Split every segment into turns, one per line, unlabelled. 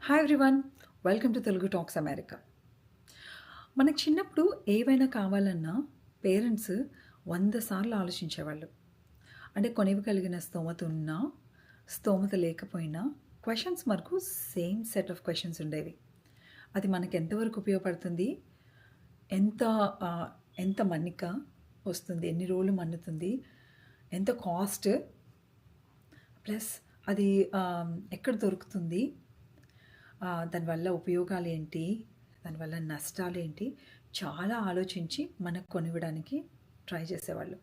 Hi everyone, welcome to Telugu talks America. మనకు చిన్నప్పుడు ఏవైనా కావాలన్నా పేరెంట్స్ 100 సార్లు ఆలోచించేవాళ్ళు. అంటే కొనివ్వగలిగిన స్తోమత ఉన్నా, స్తోమత లేకపోయినా క్వెషన్స్ మనకు సేమ్ సెట్ ఆఫ్ క్వెషన్స్ ఉండేవి. అది మనకు ఎంతవరకు ఉపయోగపడుతుంది? ఎంత ఎంత మన్నిక వస్తుంది? ఎన్ని రోజులు మన్నుతుంది? ఎంత కాస్ట్? ప్లస్ అది ఎక్కడ దొరుకుతుంది? దానివల్ల ఉపయోగాలేంటి? దానివల్ల నష్టాలేంటి? చాలా ఆలోచించి మనకు కొనివ్వడానికి ట్రై చేసేవాళ్ళు.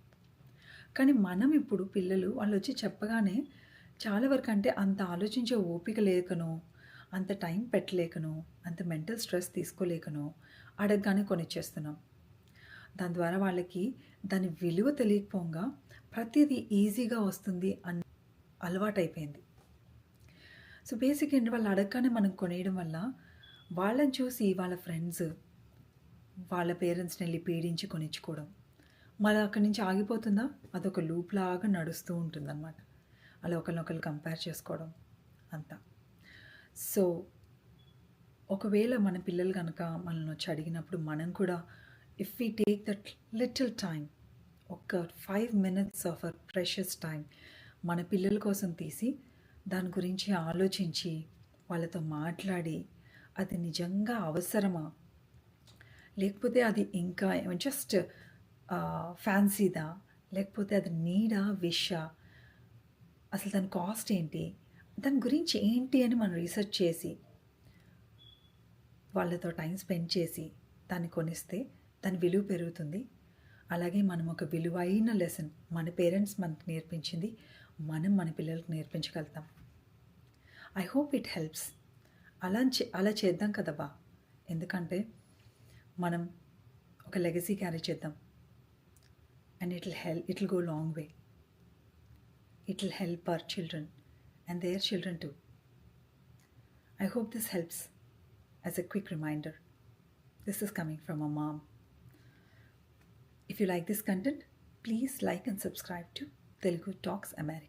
కానీ మనం ఇప్పుడు పిల్లలు వాళ్ళొచ్చి చెప్పగానే చాలా వరకు అంటే అంత ఆలోచించే ఓపిక లేకనో, అంత టైం పెట్టలేకనో, అంత మెంటల్ స్ట్రెస్ తీసుకోలేకనో అడగగానే కొనిచ్చేస్తున్నాం. దాని ద్వారా వాళ్ళకి దాని విలువ తెలియకపోగా ప్రతీదీ ఈజీగా వస్తుంది అలవాటైపోయింది. సో బేసిక్ ఏంటి, వాళ్ళు అడగగానే మనం కొనేయడం వల్ల వాళ్ళని చూసి వాళ్ళ ఫ్రెండ్స్ వాళ్ళ పేరెంట్స్ని వెళ్ళి పీడించి కొనిచ్చుకోవడం, మళ్ళీ అక్కడి నుంచి ఆగిపోతుందా? అదొక లూప్ లాగా నడుస్తూ ఉంటుందన్నమాట. అలా ఒకరినొకరు కంపేర్ చేసుకోవడం అంతా. సో ఒకవేళ మన పిల్లలు కనుక మనల్ని వచ్చి అడిగినప్పుడు మనం కూడా if we take that little time, ఒక 5 minutes of our precious time మన పిల్లల కోసం తీసి దాని గురించి ఆలోచించి వాళ్ళతో మాట్లాడి అది నిజంగా అవసరమా, లేకపోతే అది ఇంకా జస్ట్ ఫ్యాన్సీదా, లేకపోతే అది నీడా, విషా, అసలు దాని కాస్ట్ ఏంటి, దాని గురించి ఏంటి అని మనం రీసెర్చ్ చేసి వాళ్ళతో టైం స్పెండ్ చేసి దాన్ని కొనిస్తే దాని విలువ పెరుగుతుంది. అలాగే మనం ఒక విలువైన లెసన్ మన పేరెంట్స్ మనకు నేర్పించింది మనం మన పిల్లలకు నేర్పించగలుగుతాం. I hope it helps. అలా చేద్దాం కదబ్బా. ఎందుకంటే మనం ఒక లెగసీ క్యారీ చేద్దాం. And it will go long way. It will help our children and their children too. I hope this helps. As a quick reminder, this is coming from a mom. If you like this content, please like and subscribe to Telugu Talks America.